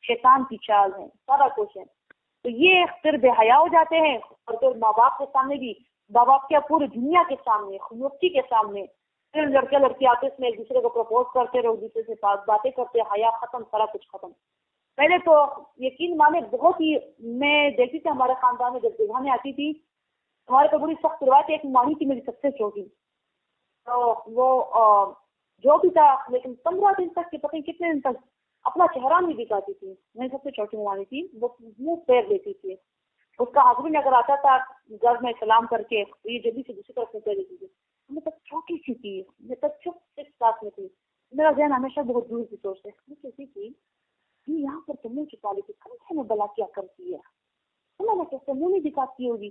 Speaker 1: شیطان کی چال ہے، سارا کچھ ہے. تو یہ پھر بے حیا ہو جاتے ہیں، اور پھر ماں باپ کے سامنے بھی، ماں باپ کیا پوری دنیا کے سامنے، مفتی کے سامنے، پھر لڑکے لڑکی آپس میں ایک دوسرے کو پرپوز کرتے رہو، ایک دوسرے سے باتیں کرتے، حیا ختم، سارا کچھ ختم. پہلے تو یقین مانے بہت ہی، میں دیکھتی تھی ہمارے خاندان میں جب دلہنیں آتی تھی ہمارے کو بڑی سخت روایت. ایک مانی تھی میری سب سے چھوٹی، تو وہ جو بھی تھا لیکن 15 دن تک کہ پتہ نہیں کتنے دن تک اپنا چہرہ نہیں دکھاتی تھی. میں سب سے چھوٹی مانی تھی، وہ منہ پھیر لیتی تھی. اس کا ہسبینڈ اگر آتا تھا گھر میں سلام کر کے، یہ جلدی سے دوسری طرف پھیر لیتی تھی. میں تب چھوٹی سی تھی، میں تب 6 کلاس میں تھی. میرا ذہن ہمیشہ بہت دور کی سوچ سے میں کہتی تھی یہاں پر تو منہ چھپا لیتی، کم سے بلا کیا کرتی ہے، میں نے کیسے منہ نہیں دکھاتی ہوگی.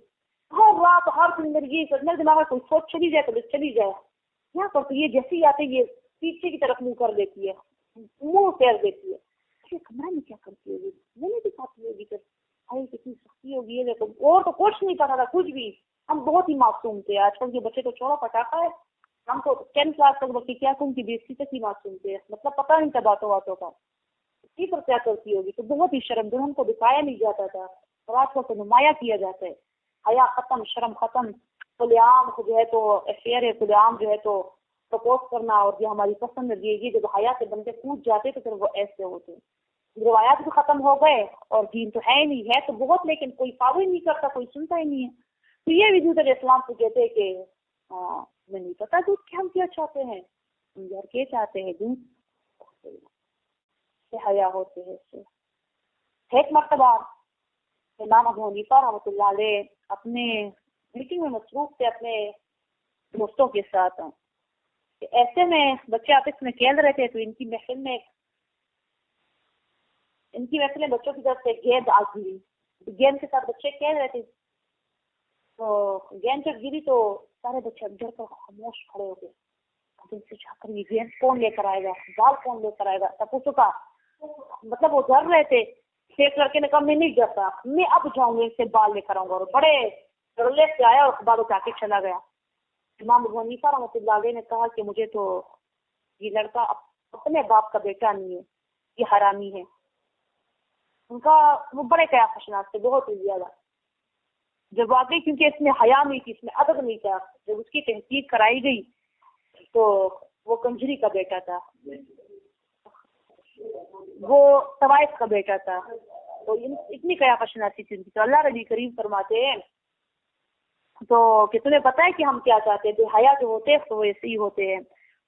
Speaker 1: ہر رات ہر دن میرے دماغ میں کوئی سوچ چلی جائے تو چلی جائے. یہاں پر تو یہ جیسے ہی آتے یہ پیچھے کی طرف منہ کر دیتی ہے، منہ پھیر دیتی ہے. کمرہ میں کیا کرتی ہوگی، منہ نہیں دکھاتی ہوگی، پھر ارے کتنی سختی ہوگی ہے. دیکھو اور تو کچھ نہیں پتا تھا کچھ بھی، ہم بہت ہی معصوم تھے. آج کل کے بچے تو چھوڑا پٹاخا ہے، ہم تو 10 کلاس تک بچے کیا تم کی 20 تک ہی معصوم تھے، مطلب پتہ نہیں تھا باتوں کا اسی پر کیا کرتی ہوگی. تو بہت ہی شرم دلہن کو دکھایا نہیں جاتا تھا، اور آج کل تو نمایاں کیا جاتا ہے. حیا ختم، شرم ختم، کھلے عام جو ہے تو افیئر ہے، کھلے عام جو ہے تو پرپوز کرنا، اور جو ہماری پسند ہے یہ جب حیا سے بندے پوچھ جاتے تو پھر وہ ایسے ہوتے. روایات بھی ختم ہو گئے اور دین تو ہے نہیں، ہے تو بہت لیکن کوئی فالو ہی نہیں کرتا، کوئی سنتا ہی نہیں ہے. تو یہ بھی دوسرے اسلام کو کہتے ہیں کہ میں نہیں پتا دودھ کے ہم کیا چاہتے ہیں، ہم گھر کے چاہتے ہیں دودھ سے حیا ہوتے ہیں. اس سے ایک مرتبہ امام ابو حنیفہ رحمۃ اللہ علیہ اپنے میٹنگ میں مصروف تھے اپنے دوستوں کے ساتھ. ایسے میں بچے آپس میں کھیل رہے تھے تو ان کی محفل میں بچوں کی طرف سے گیند آ گری. گیند کے ساتھ بچے کھیل رہے تھے تو گیند جب گری تو سارے بچے ڈر کر خاموش کھڑے ہو گئے. دل سے جا کر یہ گیند کون لے کر آئے گا، بال کون لے کر آئے گا، تب چکا مطلب وہ ڈر رہے تھے. ایک لڑکے نے کہا میں نہیں ڈرتا، میں اب جاؤں گا اس سے بال لے کر آؤں گا، اور بڑے ڈرلے سے آیا اور بال اٹھا کے چلا گیا. امام ابو حنیفہ رحمۃ اللہ علیہ نے کہا کہ مجھے تو یہ لڑکا اپنے باپ کا بیٹا نہیں ہے، یہ حرامی ہے. ان کا وہ بڑے قیاس ناک تھے، بہت ہی زیادہ. جب واقعی کیونکہ اس میں حیا نہیں تھی، اس میں ادب نہیں تھا، جب اس کی تحقیق کرائی گئی تو وہ کنجری کا بیٹا تھا، وہ طوائف کا بیٹا تھا. تو اتنی قیاس ناکی تھی. تو اللہ ربی کریم فرماتے ہیں تو کہ تمہیں پتا ہے کہ ہم کیا چاہتے ہیں. بے حیا جو ہوتے ہیں تو وہ ایسے ہی ہوتے ہیں.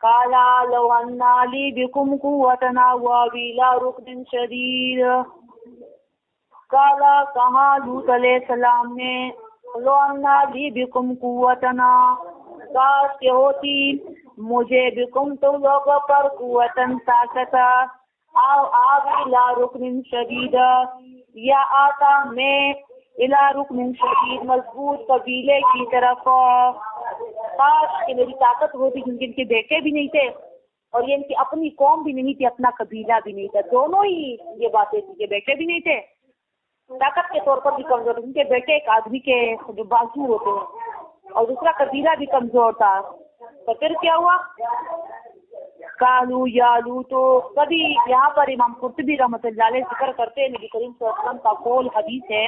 Speaker 1: کالا لو انا لی بکم قوتنا واویلا رکن شدید. کالا کہا لوط علیہ السلام نے لو انا لی بکم قوتنا، کاش کہ ہوتی مجھے بکم تم لوگوں پر قوتن طاقت، آویلا رکن شدید یا آتا میں الى رکن شدید مضبوط قبیلے کی طرف. کاش کہ میری طاقت ہوتی، کیونکہ ان کے بیٹے بھی نہیں تھے اور یہ ان کی اپنی قوم بھی نہیں تھی، اپنا قبیلہ بھی نہیں تھا، دونوں ہی یہ باتیں تھی کہ بیٹے بھی نہیں تھے، طاقت کے طور پر بھی کمزور، ان کے بیٹے ایک آدمی کے جو بازو ہوتے ہیں، اور دوسرا قبیلہ بھی کمزور تھا۔ تو پھر کیا ہوا؟ کالو یا لوتو، کبھی یہاں پر امام قرطبی رحمۃ اللہ علیہ ذکر کرتے ہیں نبی کریم صلی اللہ علیہ وسلم کا قول حدیث ہے،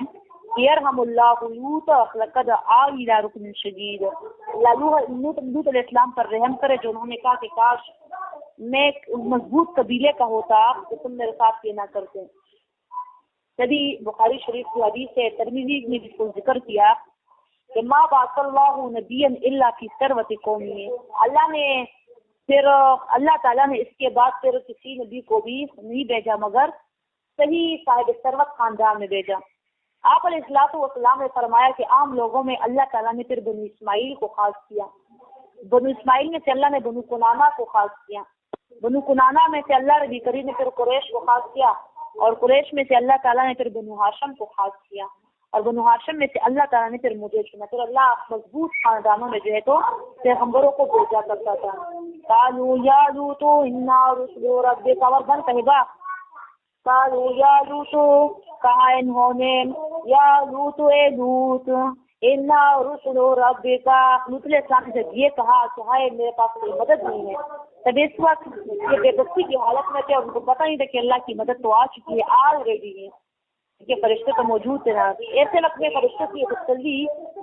Speaker 1: یرحم اللہ لوط لقد آل الی رکن شدید، لوط علیہ السلام پر رحم کرے جو انہوں نے کہا کہ کاش میں ایک مضبوط قبیلے کا ہوتا تو تم میرے ساتھ یہ نہ کرتے۔ کبھی بخاری شریف کی حدیث ہے، ترمذی نے بھی کو ذکر کیا کہ ما بعث اللہ نبیا الا فی ثروۃ قومہ، اللہ تعالیٰ نے اس کے بعد پھر کسی نبی کو بھی نہیں بھیجا مگر صحیح صاحب ثروت خاندان میں بھیجا۔ آپ علیہ الصلوۃ والسلام نے فرمایا کہ عام لوگوں میں اللہ تعالیٰ نے پھر بنو اسماعیل کو خاص کیا، بنو اسماعیل میں سے اللہ نے بنو کنانہ کو خاص کیا، بنو کنانہ میں سے اللہ نبی کریم نے پھر قریش کو خاص کیا، اور قریش میں سے اللہ تعالیٰ نے پھر بنو ہاشم کو خاص کیا، اور بنو ہاشم میں سے اللہ تعالیٰ نے پھر مجھے چنا۔ پھر اللہ مضبوط خاندانوں میں جو ہے تو پیغمبروں کو بھیجا کرتا تھا۔ قالوا یا لوط انا رسل ربک، اور بن کہبا قالوا یا لوط، کہا انہوں نے یا لوط اے لوط انا رسل ربک، لوط علیہ السلام نے جب یہ کہا کہ ہائے میرے پاس کوئی مدد نہیں ہے، تب اس وقت یہ بے بسی کی حالت میں تھے، ان کو پتہ نہیں تھا کہ اللہ کی مدد تو آ چکی ہے، آلریڈی ہے، کہ فرشتے تو موجود تھے نا۔ ایسے وقت میں فرشتوں کی تسلی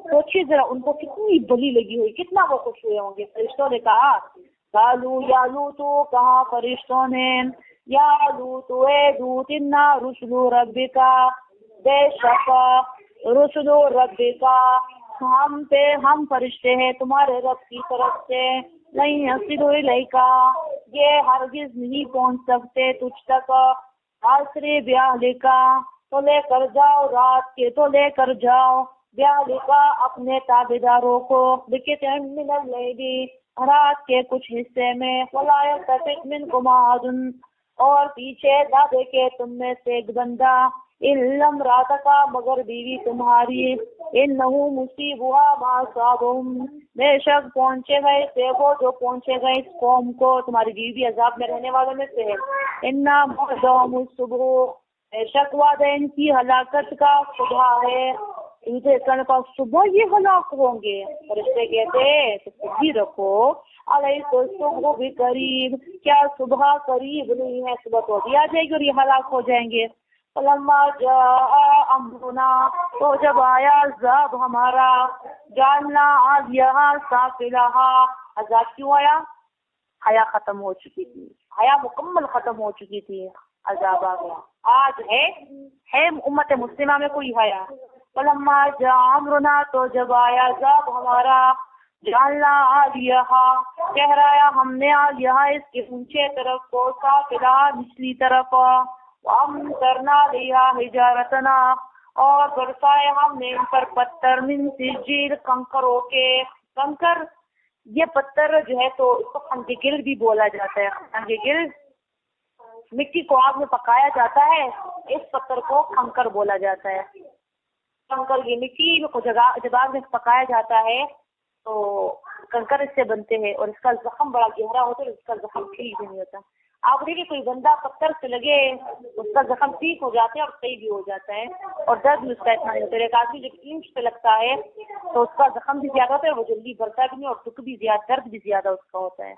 Speaker 1: سوچیے ذرا، ان کو کتنی بلی لگی ہوئی، کتنا وہ خوش ہوئے ہوں گے۔ فرشتوں نے کہا قالوا یا لوط، کہا فرشتوں نے یا لوط اے لوط انا رسل ربک، بے شک رسل ربک، ہم فرشتے ہیں تمہارے رب کی طرف سے، نہیں یصلوا الیک، یہ ہرگز نہیں پہنچ سکتے تجھ تک، آسری بیاہلک، تو لے کر جاؤ رات کے، تو لے کر جاؤ بیاہلک اپنے تابعداروں کو، بقطع من اللیل، رات کے کچھ حصے میں، ولا یلتفت منکم احد، اور پیچھے نہ دیکھے تم میں سے ایک بندہ، الا امرأتک، مگر بیوی تمہاری، انہ مصیبها ما اصابهم، بے شک پہنچے گئے سے وہ جو پہنچے گئے اس قوم کو، تمہاری بیوی بھی عذاب میں رہنے والوں میں سے ہے، انا موعدهم الصبح، بے شک وعدہ ان کی ہلاکت کا صبح ہے، ان سے کا صبح یہ ہلاک ہوں گے۔ فرشتے کہتے تو خود بھی رکھو، علیہ الصبح بھی قریب، کیا صبح قریب نہیں ہے، صبح تو بھی آ جائے گی اور یہ ہلاک ہو جائیں گے۔ فلما جاء امرنا، تو جب آیا عذاب ہمارا، جعلنا عالیہا سافلہا، عذاب کیوں آیا؟ حیا ختم ہو چکی تھی، حیا مکمل ختم ہو چکی تھی، عذاب آ گیا۔ آج ہے امت مسلمہ میں کوئی حیا؟ فلما جاء امرنا، تو جب آیا عذاب ہمارا، جعلنا عالیہا، ٹھہرایا ہم نے عالیہا اس کے اونچے طرف کو، سافلہا نچلی طرف، وامطرنا علیہا حجارتنا، اور برسائے ہم نے ان پر پتھر، من سجیل، کنکروں کے، کنکر یہ پتھر جو ہے تو اس کو خنگ گل بھی بولا جاتا ہے، خنگ گل مٹی کو آگ میں پکایا جاتا ہے، اس پتھر کو کنکر بولا جاتا ہے۔ کنکر یہ مٹی کو جب آگ میں پکایا جاتا ہے تو کنکر اس سے بنتے ہیں، اور اس کا زخم بڑا گہرا ہوتا ہے، اس کا زخم ٹھیک بھی نہیں ہوتا۔ آپ دیکھیں کوئی بندہ پتھر سے لگے اس کا زخم ٹھیک ہو جاتا ہے اور صحیح بھی ہو جاتا ہے، اور درد بھی اس کا اتنا نہیں ہوتا ہے۔ ایک آدمی جب اینٹ سے لگتا ہے تو اس کا زخم بھی زیادہ ہوتا ہے، وہ جلدی بڑھتا بھی نہیں، اور دکھ بھی زیادہ، درد بھی زیادہ اس کا ہوتا ہے،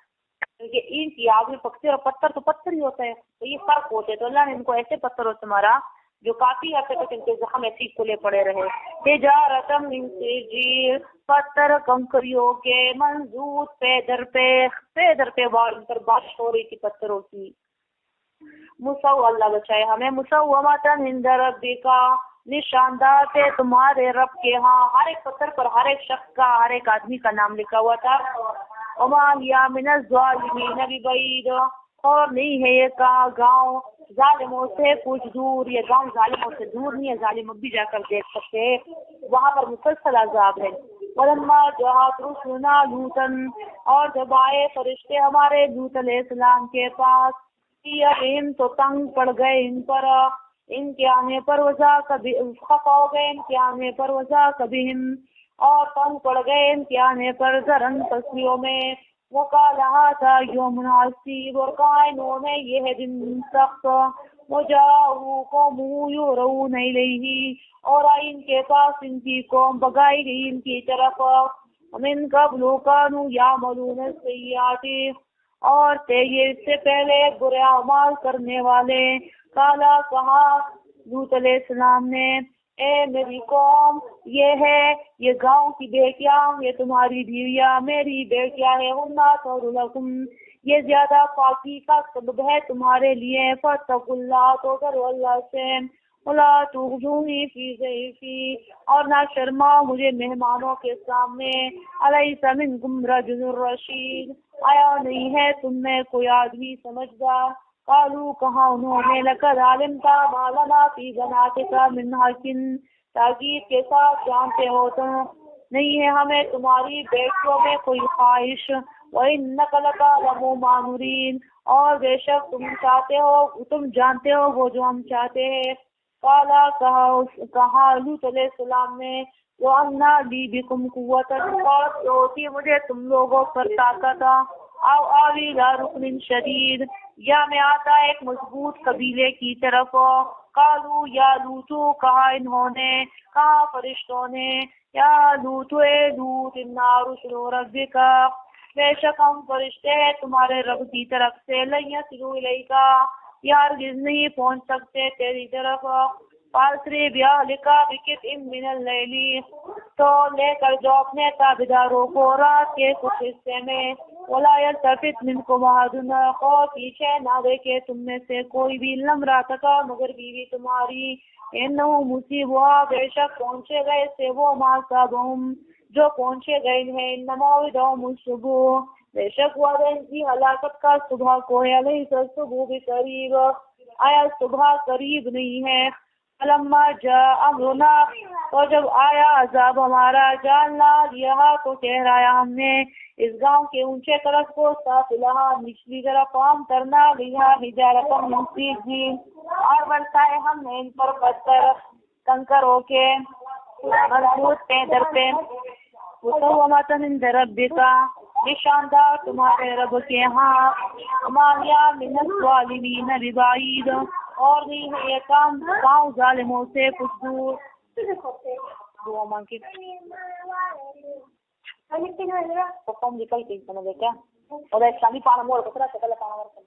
Speaker 1: کیونکہ اینٹ کی آگ میں پکتے اور پتھر تو پتھر ہی ہوتا ہے، تو یہ فرق ہوتے ہیں۔ تو اللہ نے ان کو ایسے پتھروں سے مارا جو کافی حد تک ان کے زخم ایسے ہی کھلے پڑے رہے۔ تجارتم من سجیل، پتھر کنکریوں کے، منضود پے در پہ ان پر بارش ہو رہی تھی پتھروں کی۔ اللہ بچائے ہمیں، مسومتن عند ربک، نشاندار تھے تمہارے رب کے ہاں، ہر ایک پتھر پر ہر ایک شخص کا، ہر ایک آدمی کا نام لکھا ہوا تھا۔ وما ہی من الظالمین ببعید، اور نہیں ہے یہ گاؤں ظالموں سے کچھ دور، یہ گاؤں ظالموں سے دور نہیں ہے، ظالم اب بھی جا کر دیکھ سکتے ہیں، وہاں پر مسلسل عذاب ہے۔ ولما جاءت رسلنا لوطا، اور جب آئے فرشتے ہمارے لوط علیہ السلام کے پاس، تو تنگ پڑ گئے ان پر، ان کے آنے پر وجہ کبھی خفا ہو گئے، ان کے آنے پر وجہ کبھی، اور تنگ پڑ گئے ان کے آنے پر، ذرن پسلیوں میں، وقال هذا يوم عسير، اور کہا انہوں نے یہ ہے دن سخت، وجاءه قومه يرون الیہ، اور آئی ان کے پاس ان کی قوم بگائی گئی ان کی طرف، ومن قبل كانوا يعملون السیئات، اور تھے یہ اس سے پہلے برے اعمال کرنے والے، کالا کہا لوط علیہ السلام نے اے میری قوم، یہ گاؤں کی بیٹیاں، یہ تمہاری بیویاں میری بیٹیاں ہیں، ہننا طہر لکم، یہ زیادہ پاکی کا سبب ہے تمہارے لیے، فاتقوا اللہ، تو ڈرو اللہ سے، ولا تخزونی فی ضیفی، اور نہ شرماؤ مجھے مہمانوں کے سامنے، الیس منکم رجل رشید، آیا نہیں ہے تم میں کوئی آدمی سمجھدار، قالوا کہا انہوں نے لقد علمت ما لنا فی بناتک من حق، تاکید کے ساتھ جانتے ہو تم نہیں ہے ہمیں تمہاری بیٹیوں میں کوئی خواہش، وَإِنَّكَ لَتَعْلَمُ مَا نُرِيدُ، اور بے شک تم جانتے ہو وہ جو ہم چاہتے ہیں، قالا کہا لوط علیہ السلام نے وَأَنَّ لِي بِكُمْ قُوَّةً، جو ہوتی مجھے تم لوگوں پر طاقت، او آوی لا رکن شدید، یا میں آتا ایک مضبوط قبیلے کی طرف، قالو یا لوتو، کہا انہوں نے، کہا فرشتوں نے، یا لوتو اے لوت انا رسل ربک، بے شک ہم فرشتے ہیں تمہارے رب کی طرف سے، لن یصلوا الیک، یہ ہرگز نہیں پہنچ سکتے تیری طرف، فاسری بأہلک بقطع من اللیل، تو لے کر جاؤ اپنے تابعداروں کو رات کے کچھ حصے میں، ولا یلتفت منکم احد، اور پیچھے نہ دیکھے تم میں سے کوئی بھی، لامرأتک، مگر بیوی تمہاری، انہ مصیبھا، بے شک پہنچے گئے سے وہ، ما اصابہم، جو پہنچے گئے ہیں، ان موعدہم الصبح، بے شک وعدہ ان کی ہلاکت کا صبح کو ہے، الیس الصبح بقریب، آیا صبح قریب نہیں ہے، فلما جاء امرنا، اور جب آیا عذاب ہمارا، جعلنا یہاں تو ٹھہرایا ہم نے اس گاؤں کے اونچے طرف کو، سافلہا، نچلی طرف، عام کرنا لیا حجارتم من سجیل، اور برسائے ہم نے ان پر پتھر کنکر ہو کے مضبوط پہ در پہ، مسومۃ عند ربک، نشاندار تمہارے رب کے ہاں، وما ہی من الظالمین ببعید، اور نہیں ہے یہ کام گاؤں ظالموں سے کچھ دور، دعا مانگ کے پپم نکل کے سمجھے کیا اور اسلامی پانا موڑ کتنا چکل پانا ورکل